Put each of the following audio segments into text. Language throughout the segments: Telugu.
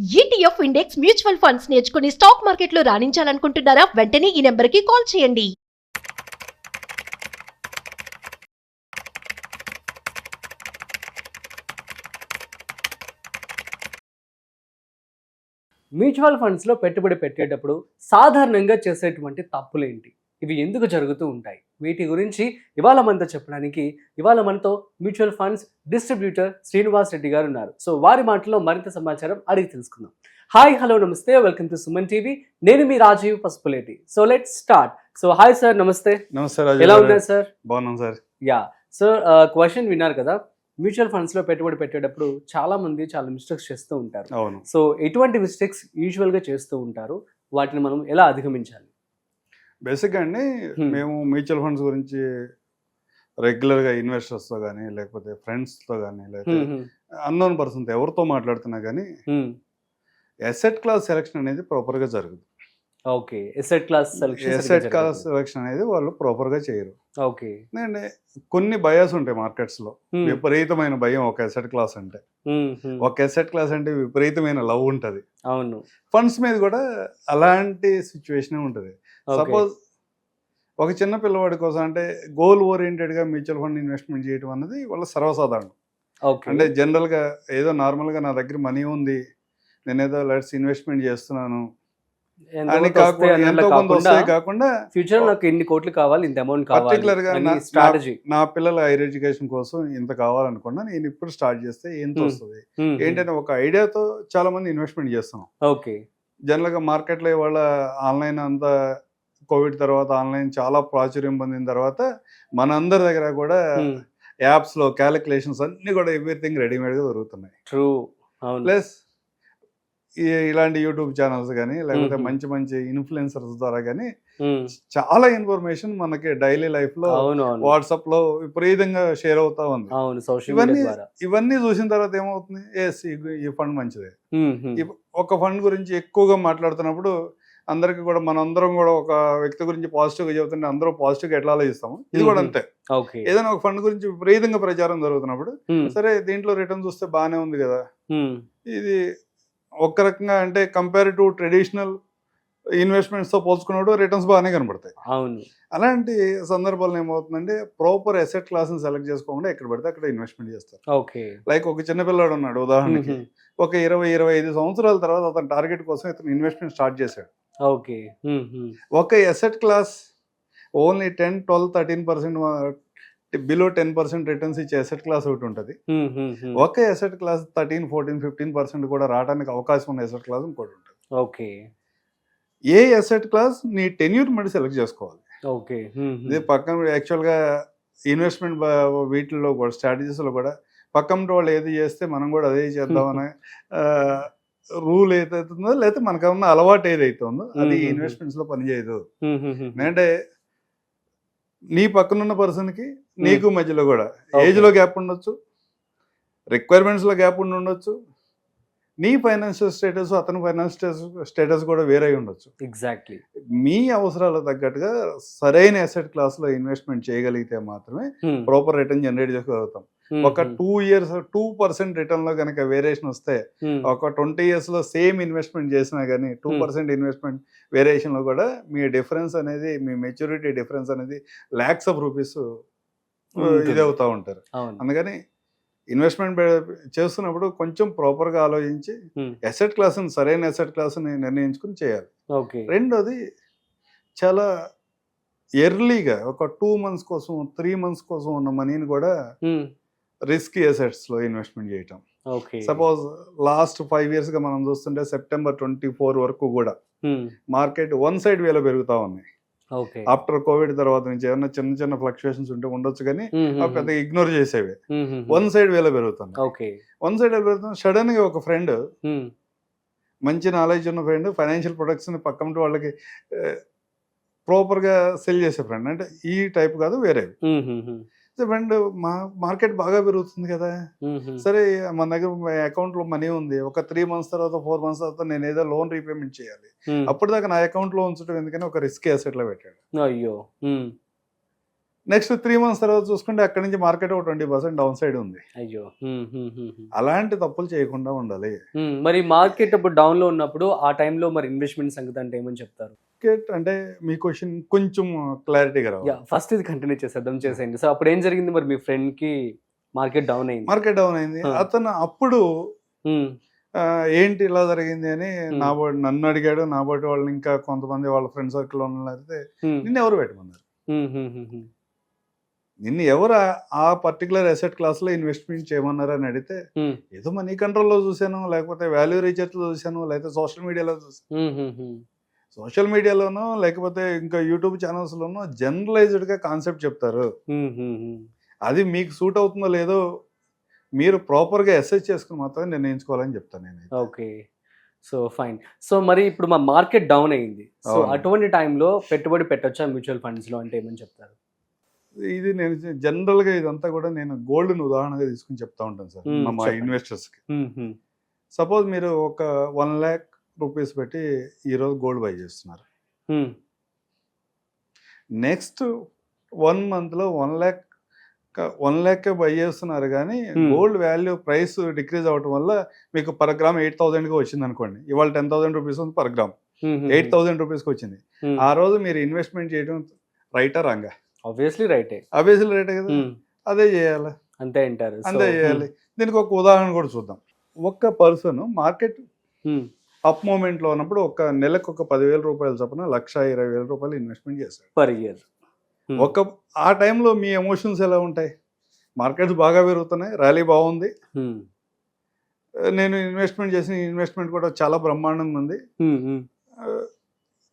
ఈటీఎఫ్ ఇండెక్స్ మ్యూచువల్ ఫండ్స్ నేర్చుకుని స్టాక్ మార్కెట్లో రాణించాలనుకుంటున్నారా? వెంటనే ఈ నెంబర్కి కాల్ చేయండి. మ్యూచువల్ ఫండ్స్లో పెట్టుబడి పెట్టేటప్పుడు సాధారణంగా చేసేటువంటి తప్పులేంటి, ఇవి ఎందుకు జరుగుతూ ఉంటాయి, వీటి గురించి ఇవాళ మనతో చెప్పడానికి ఇవాళ మనతో mutual funds distributor Srinivas Reddy గారు ఉన్నారు. సో వారి మాటల్లో మరింత సమాచారం అడిగి తెలుసుకుందాం. హాయ్, హలో, నమస్తే, వెల్కమ్ టు సుమన్ టీవీ. నేను మీ Rajeev Pasupuleti. So let's start. So hi sir, నమస్తే. నమస్తే రాజు, ఎలా ఉన్నారు సార్? బాగున్నాం సార్. యా సార్, క్వశ్చన్ విన్నారు కదా, మ్యూచువల్ ఫండ్స్ లో పెట్టుబడి పెట్టేటప్పుడు చాలా మంది చాలా మిస్టేక్స్ చేస్తూ ఉంటారు. అవును. సో ఎటువంటి మిస్టేక్స్ యూజువల్ గా చేస్తూ ఉంటారు, వాటిని మనం ఎలా అధిగమించాలి? బేసిక్గా అండి, మేము మ్యూచువల్ ఫండ్స్ గురించి రెగ్యులర్గా ఇన్వెస్టర్స్తో కానీ లేకపోతే ఫ్రెండ్స్తో కానీ లేకపోతే అన్నోన్ పర్సన్తో ఎవరితో మాట్లాడుతున్నా కానీ ఎసెట్ క్లాస్ సెలెక్షన్ అనేది ప్రాపర్గా జరుగుతుంది. ఓకే, ఎసెట్ క్లాస్ సెలెక్షన్ అనేది వాళ్ళు ప్రాపర్గా చేయరు. ఓకే, ఎందుకంటే కొన్ని బయాస్ ఉంటాయి మార్కెట్స్లో. విపరీతమైన భయం ఒక ఎసెట్ క్లాస్ అంటే, ఒక ఎసెట్ క్లాస్ అంటే విపరీతమైన లవ్ ఉంటుంది. అవును, ఫండ్స్ మీద కూడా అలాంటి సిచ్యువేషన్ ఉంటుంది. సపోజ్ ఒక చిన్న పిల్లవాడి కోసం అంటే గోల్ ఓరియంటెడ్గా మ్యూచువల్ ఫండ్ ఇన్వెస్ట్మెంట్ చేయడం అన్నది వాళ్ళ సర్వసాధారణం. అంటే జనరల్గా ఏదో నార్మల్గా నా దగ్గర మనీ ఉంది, నేనేదో లెట్స్ ఇన్వెస్ట్మెంట్ చేస్తున్నాను అని కాకుండా ఫ్యూచర్ నాకు ఇన్ని కోట్లు కావాలి, ఇంత అమౌంట్ కావాలి, పర్టికులర్ గా స్ట్రాటజీ, నా పిల్లల హైయర్ ఎడ్యుకేషన్ కోసం ఇంత కావాలనుకున్నా నేను ఇప్పుడు స్టార్ట్ చేస్తే ఎంత వస్తుంది ఏంటంటే ఒక ఐడియాతో చాలా మంది ఇన్వెస్ట్మెంట్ చేస్తున్నాం. ఓకే, జనరల్ గా మార్కెట్ లో ఇవాళ ఆన్లైన్ అంతా కోవిడ్ తర్వాత ఆన్లైన్ చాలా ప్రాచుర్యం పొందిన తర్వాత మనందరి దగ్గర కూడా యాప్స్ లో క్యాలిక్యులేషన్స్ అన్ని కూడా ఎవ్రీథింగ్ రెడీమేడ్ గా దొరుకుతున్నాయి. ట్రూ. ప్లస్ ఇలాంటి యూట్యూబ్ ఛానల్స్ కానీ లేకపోతే మంచి మంచి ఇన్ఫ్లుయెన్సర్స్ ద్వారా కానీ చాలా ఇన్ఫర్మేషన్ మనకి డైలీ లైఫ్ లో వాట్సాప్ లో విపరీతంగా షేర్ అవుతా ఉంది. ఇవన్నీ చూసిన తర్వాత ఏమవుతుంది, ఈ ఫండ్ మంచిదే. ఒక ఫండ్ గురించి ఎక్కువగా మాట్లాడుతున్నప్పుడు అందరికి కూడా మనందరం కూడా ఒక వ్యక్తి గురించి పాజిటివ్ గా చెబుతుంటే అందరూ పాజిటివ్ గా ఎట్లా ఆలోచిస్తాము, ఇది కూడా అంతే. ఏదైనా ఒక ఫండ్ గురించి విపరీతంగా ప్రచారం జరుగుతున్నప్పుడు సరే దీంట్లో రిటర్న్ చూస్తే బాగానే ఉంది కదా, ఇది ఒక రకంగా అంటే కంపేర్ టు ట్రెడిషనల్ ఇన్వెస్ట్మెంట్స్ తో పోల్చుకున్నప్పుడు రిటర్న్స్ బాగానే కనబడతాయి. అవును, అలాంటి సందర్భాల్లో ఏమవుతుందంటే ప్రాపర్ అసెట్ క్లాస్ సెలెక్ట్ చేసుకోకుండా ఎక్కడ పడితే అక్కడ ఇన్వెస్ట్మెంట్ చేస్తారు. ఓకే, లైక్ ఒక చిన్న పిల్లాడు ఉన్నాడు ఉదాహరణకి, ఒక 20-25 సంవత్సరాల తర్వాత అతను టార్గెట్ కోసం ఇతను ఇన్వెస్ట్మెంట్ స్టార్ట్ చేశాడు. ఓకే, ఒక asset class only 10-12-13% below 10% returns ఇచ్చే అసెట్ క్లాస్ ఒకటి ఉంటుంది. ఒక అసెట్ క్లాస్ 13-14-15% కూడా రావడానికి అవకాశం ఉన్న అసెట్ క్లాస్ ఇంకోటి ఉంటుంది. ఓకే, ఏ అసెట్ క్లాస్ నీ టెన్యూర్ మళ్ళీ సెలెక్ట్ చేసుకోవాలి. ఓకే, ఇది పక్కన యాక్చువల్గా ఇన్వెస్ట్మెంట్ వీటిల్లో కూడా స్ట్రాటజీస్లో కూడా పక్కన వాళ్ళు ఏది చేస్తే మనం కూడా అదే చేద్దామనే రూల్ ఏదైతుందో లేకపోతే మనకన్నా అలవాటు ఏదైతుందో అది ఇన్వెస్ట్మెంట్స్ లో పనిచేయదు. అంటే నీ పక్కనున్న పర్సన్కి నీకు మధ్యలో కూడా ఏజ్ లో గ్యాప్ ఉండొచ్చు, రిక్వైర్మెంట్స్ లో గ్యాప్ ఉండొచ్చు, నీ ఫైనాన్షియల్ స్టేటస్ అతని ఫైనాన్షియల్ స్టేటస్ కూడా వేరే ఉండొచ్చు. ఎగ్జాక్ట్లీ. మీ అవసరాలకు తగ్గట్టుగా సరైన అసెట్ క్లాస్ లో ఇన్వెస్ట్మెంట్ చేయగలిగితే మాత్రమే ప్రాపర్ రిటర్న్ జనరేట్ చేసుకోగలుగుతాం. ఒక 2 years 2% రిటర్న్ లో కనుక వేరియేషన్ వస్తే, ఒక 20 years లో సేమ్ ఇన్వెస్ట్మెంట్ చేసినా కానీ 2% ఇన్వెస్ట్మెంట్ వేరియేషన్ లో కూడా మీ డిఫరెన్స్ అనేది, మీ మెచ్యూరిటీ డిఫరెన్స్ అనేది lakhs of rupees ఇది అవుతా ఉంటారు. అందుకని ఇన్వెస్ట్మెంట్ చేస్తున్నప్పుడు కొంచెం ప్రాపర్ గా ఆలోచించి అసెట్ క్లాస్ సరైన అసెట్ క్లాస్ నిర్ణయించుకుని చేయాలి. రెండోది చాలా ఎర్లీగా ఒక 2 months కోసం 3 months కోసం ఉన్న మనీని కూడా రిస్కీ అసెట్స్ లో ఇన్వెస్ట్మెంట్ చేయటం. సపోజ్ లాస్ట్ 5 years గా మనం చూస్తుంటే September 24 వరకు కూడా మార్కెట్ వన్ సైడ్ వేలో పెరుగుతా ఉన్నాయి. ఆఫ్టర్ కోవిడ్ తర్వాత నుంచి ఏమన్నా చిన్న చిన్న ఫ్లక్చుయేషన్స్ ఉంటే ఉండొచ్చు కానీ పెద్దగా ఇగ్నోర్ చేసేవి. వన్ సైడ్ వేలో పెరుగుతుంది. వన్ సైడ్ వేలో పెరుగుతుంది. సడన్ గా ఒక ఫ్రెండ్, మంచి నాలెడ్జ్ ఉన్న ఫ్రెండ్, ఫైనాన్షియల్ ప్రొడక్ట్స్ పక్కన వాళ్ళకి ప్రాపర్ గా సెల్ చేసే ఫ్రెండ్, అంటే ఈ టైప్ కాదు వేరే ఫ్రెండ్, మార్కెట్ బాగా పెరుగుతుంది కదా, సరే మన దగ్గర అకౌంట్ లో మనీ ఉంది, ఒక 3 months తర్వాత 4 months తర్వాత నేను ఏదో లోన్ రీపేమెంట్ చేయాలి, అప్పటిదాకా నా అకౌంట్ లో ఉంచడం ఎందుకని ఒక రిస్క్ అసెట్ లో పెట్టాడు. అయ్యో, నెక్స్ట్ 3 months తర్వాత చూసుకుంటే అక్కడి నుంచి మార్కెట్ ఒక 20% డౌన్ సైడ్ ఉంది. అయ్యో. అలాంటి తప్పులు చేయకుండా ఉండాలి. మరి మార్కెట్ ఇప్పుడు డౌన్ లో ఉన్నప్పుడు ఆ టైంలో మరి ఇన్వెస్ట్మెంట్ సంగతి అంటే ఏమని చెప్తారు? మార్కెట్ అంటే మీ క్వశ్చన్ కొంచెం క్లారిటీగా రావాలి. ఫస్ట్ ఇది కంటిన్యూ చేసేయండి. సో అప్పుడు ఏం జరిగింది మరి మీ ఫ్రెండ్ కి? మార్కెట్ డౌన్ అయింది. మార్కెట్ డౌన్ అయింది. అతను అప్పుడు ఏంటి ఇలా జరిగింది అని నన్ను అడిగాడు. నా బట్టి వాళ్ళు ఇంకా కొంతమంది వాళ్ళ ఫ్రెండ్ సర్కిల్ అయితే నిన్ను ఎవరు పెట్టమన్నారు, నిన్ను ఎవరు ఆ పర్టికులర్ అసెట్ క్లాస్ లో ఇన్వెస్ట్మెంట్ చేయమన్నారు అని అడిగితే ఏదో మనీ కంట్రోల్లో చూశాను, లేకపోతే వాల్యూ రీసెర్చ్ లో చూశాను, లేకపోతే సోషల్ మీడియాలో చూసాను. సోషల్ మీడియాలోనో లేకపోతే ఇంకా యూట్యూబ్ ఛానల్స్ లోనో జనరలైజ్డ్ గా కాన్సెప్ట్ చెప్తారు. అది మీకు సూట్ అవుతుందో లేదో మీరు ప్రాపర్ గా అసెస్ చేసుకుని మాత్రం నిర్ణయించుకోవాలని చెప్తాను నేను. Okay, so fine. సో మరి ఇప్పుడు మా మార్కెట్ డౌన్ అయింది. సో అటువంటి టైంలో పెట్టుబడి పెట్టొచ్చా మ్యూచువల్ ఫండ్స్ లో అంటే ఏమని చెప్తారు? ఇది నేను జనరల్ గా ఇదంతా కూడా నేను గోల్డ్ ని ఉదాహరణగా తీసుకుని చెప్తా ఉంటాను సార్ మా ఇన్వెస్టర్స్ కి. సపోజ్ మీరు ఒక 1 lakh rupees పెట్టి ఈరోజు గోల్డ్ బై చేస్తున్నారు. నెక్స్ట్ 1 month లో 1 lakh బై చేస్తున్నారు, కానీ గోల్డ్ వాల్యూ ప్రైస్ డిక్రీజ్ అవడం వల్ల మీకు పర్ గ్రామ్ 8,000 వచ్చింది అనుకోండి. ఇవాళ 10,000 rupees ఉంది పర్ గ్రామ్, 8,000 rupees వచ్చింది. ఆ రోజు మీరు ఇన్వెస్ట్మెంట్ చేయడం రైటా రాంగా? ఆబ్వియస్లీ రైటే. ఆబ్వియస్లీ రైటే కదా. అదే చేయాలి, అంతే అంటారు. అంతే చేయాలి. దీనికి ఒక ఉదాహరణ కూడా చూద్దాం. ఒక్క పర్సన్ మార్కెట్ అప్ మూమెంట్ లో ఉన్నప్పుడు ఒక నెలకు ఒక 10,000 రూపాయలు చొప్పున 1,20,000 రూపాయలు ఇన్వెస్ట్మెంట్ చేశారు పర్ ఇయర్. ఆ టైంలో మీ ఎమోషన్స్ ఎలా ఉంటాయి? మార్కెట్స్ బాగా పెరుగుతున్నాయి, ర్యాలీ బాగుంది, నేను ఇన్వెస్ట్మెంట్ చేసిన ఇన్వెస్ట్మెంట్ కూడా చాలా బ్రహ్మాండంగా ఉంది,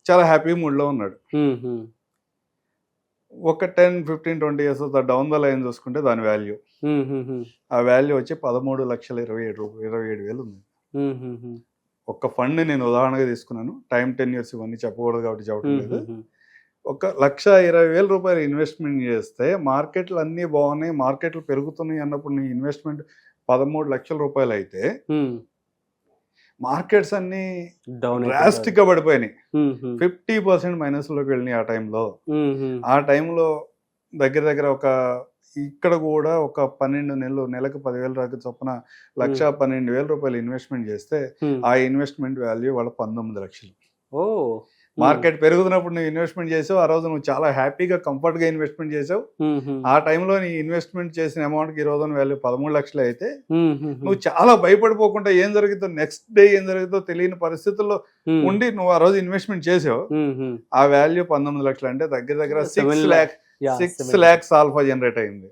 చాలా హ్యాపీ మూడ్లో ఉన్నాడు. ఒక 10, 15, 20 years డౌన్ ద లైన్ చూసుకుంటే దాని వాల్యూ, ఆ వాల్యూ వచ్చి 13,27,000 ఉంది. ఒక్క ఫండ్ నేను ఉదాహరణగా తీసుకున్నాను, టైం 10 years ఇవన్నీ చెప్పకూడదు కాబట్టి చెప్పడం లేదు. 1,20,000 రూపాయలు ఇన్వెస్ట్మెంట్ చేస్తే మార్కెట్లు అన్నీ బాగున్నాయి, మార్కెట్లు పెరుగుతున్నాయి అన్నప్పుడు నీ ఇన్వెస్ట్మెంట్ 13 లక్షల రూపాయలు అయితే మార్కెట్స్ అన్ని డ్రాస్టిక్ గా పడిపోయినాయి, 50% మైనస్ లోకి వెళ్ళినాయి. ఆ టైంలో దగ్గర ఒక ఇక్కడ కూడా ఒక 12 నెలలు, నెలకు 10,000 దాకా చొప్పున 1,12,000 రూపాయలు ఇన్వెస్ట్మెంట్ చేస్తే ఆ ఇన్వెస్ట్మెంట్ వాల్యూ వాళ్ళ 19 లక్షలు. మార్కెట్ పెరుగుతున్నప్పుడు నువ్వు ఇన్వెస్ట్మెంట్ చేసావు, ఆ రోజు నువ్వు చాలా హ్యాపీగా కంఫర్ట్ గా ఇన్వెస్ట్మెంట్ చేసావు. ఆ టైంలో నీ ఇన్వెస్ట్మెంట్ చేసిన అమౌంట్ కి ఈ రోజు వాల్యూ 13 లక్షలు అయితే నువ్వు చాలా భయపడిపోకుండా ఏం జరుగుతుందో, నెక్స్ట్ డే ఏం జరుగుతుందో తెలియని పరిస్థితుల్లో ఉండి నువ్వు ఆ రోజు ఇన్వెస్ట్మెంట్ చేసావు. ఆ వాల్యూ 19 లక్షలు అంటే దగ్గర 6 lakhs ఆల్ఫా జనరేట్ అయింది.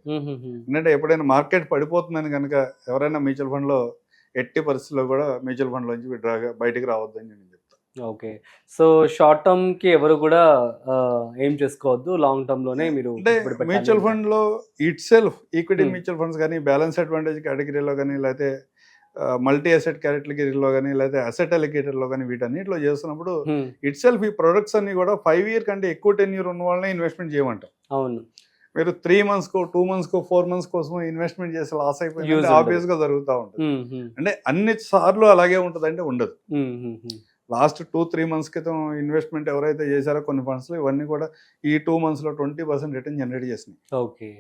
ఎందుకంటే ఎప్పుడైనా మార్కెట్ పడిపోతుందని కనుక ఎవరైనా మ్యూచువల్ ఫండ్ లో ఎట్టి పరిస్థితుల్లో కూడా మ్యూచువల్ ఫండ్ లోంచి బయటికి రావద్దని నేను చెప్తాను. ఓకే, సో షార్ట్ టర్మ్ కి ఎవరు కూడా ఏం చేసుకోవద్దు, లాంగ్ టర్మ్ లోనే మీరు మ్యూచువల్ ఫండ్ లో it self equity mutual funds కానీ, బ్యాలెన్స్ అడ్వాంటేజ్ కేటగిరీలో కానీ, లేకపోతే మల్టీ అసెట్ కేటగిరీలో కానీ, లేకపోతే అసెట్ అలికేటర్ లో కానీ, వీటన్నిటిలో చేస్తున్నప్పుడు ఇట్ సెల్ఫ్ ఈ ప్రొడక్ట్స్ అన్ని కూడా 5 year కంటే ఎక్కువ 10 year ఉన్న వాళ్ళనే ఇన్వెస్ట్మెంట్ చేయమంటాం. అవును, మీరు 3 months 2 months 4 months కోసం ఇన్వెస్ట్మెంట్ చేసి లాస్ అయిపోయింది ఆబ్వియస్ గా జరుగుతూ ఉంటుంది. అంటే అన్ని సార్లు అలాగే ఉంటుంది అంటే ఉండదు. లాస్ట్ 2-3 months క్రితం ఇన్వెస్ట్మెంట్ ఎవరైతే చేశారో కొన్ని ఫండ్స్ లో, ఇవన్నీ కూడా ఈ 2 months లో 20% రిటర్న్ జనరేట్ చేసినాయి. ఓకే,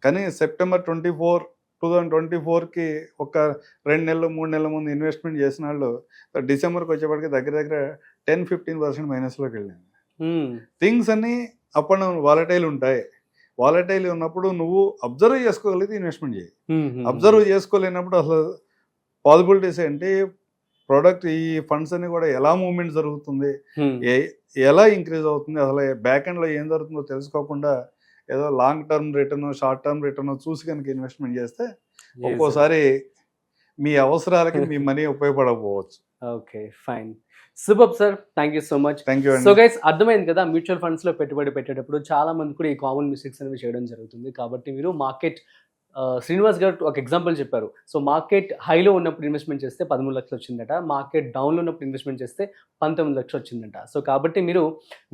కానీ September 24, 2024 కి ఒక 2 నెలలు 3 నెలల ముందు ఇన్వెస్ట్మెంట్ చేసిన వాళ్ళు డిసెంబర్కి వచ్చేప్పటికి దగ్గర 10-15% మైనస్ లోకి వెళ్ళింది. థింగ్స్ అన్ని అప్ అండ్ డౌన్ వాలటైల్ ఉంటాయి. వాలటైల్ ఉన్నప్పుడు నువ్వు అబ్జర్వ్ చేసుకోగలిగితే ఇన్వెస్ట్మెంట్ చేయి. అబ్జర్వ్ చేసుకోలేనప్పుడు అసలు పాసిబిలిటీస్ ఏంటి, ప్రోడక్ట్ ఈ ఫండ్స్ అన్ని కూడా ఎలా మూవ్మెంట్ జరుగుతుంది, ఎలా ఇంక్రీజ్ అవుతుంది, అసలు బ్యాక్ ఎండ్ లో ఏం జరుగుతుందో తెలుసుకోకుండా ఏదో long term return, short term return చూసి కనుక ఇన్వెస్ట్మెంట్ చేస్తే ఒక్కోసారి మీ అవసరాలకి మీ మనీ ఉపయోగపడకపోవచ్చు. Okay, fine, super sir, thank you so much. Thank you. So guys, అర్థమైంది కదా, మ్యూచువల్ ఫండ్స్ లో పెట్టుబడి పెట్టేటప్పుడు చాలా మంది కూడా ఈ కామన్ మిస్టేక్స్ అనేవి చేయడం జరుగుతుంది. కాబట్టి మీరు మార్కెట్ శ్రీనివాస్ గారు ఒక ఎగ్జాంపుల్ చెప్పారు. సో మార్కెట్ హైలో ఉన్నప్పుడు ఇన్వెస్ట్మెంట్ చేస్తే 13 లక్షలు వచ్చిందట, మార్కెట్ డౌన్లో ఉన్నప్పుడు ఇన్వెస్ట్మెంట్ చేస్తే 19 లక్షలు వచ్చిందట. సో కాబట్టి మీరు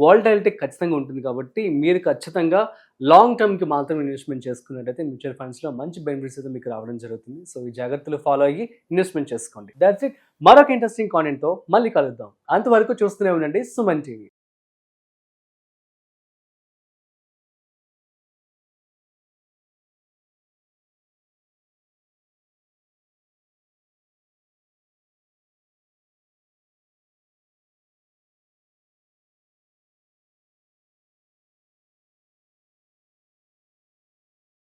వాలటాలిటీ ఖచ్చితంగా ఉంటుంది, కాబట్టి మీరు ఖచ్చితంగా లాంగ్ టర్మ్కి మాత్రం ఇన్వెస్ట్మెంట్ చేసుకున్నట్టయితే మ్యూచువల్ ఫండ్స్లో మంచి బెనిఫిట్స్ అయితే మీకు రావడం జరుగుతుంది. సో ఈ జాగ్రత్తలు ఫాలో అయ్యి ఇన్వెస్ట్మెంట్ చేసుకోండి. That's it. మరొక ఇంట్రెస్టింగ్ కాంటెంట్తో మళ్ళీ కలుద్దాం. అంతవరకు చూస్తూనే ఉండండి సుమన్ టీవీ.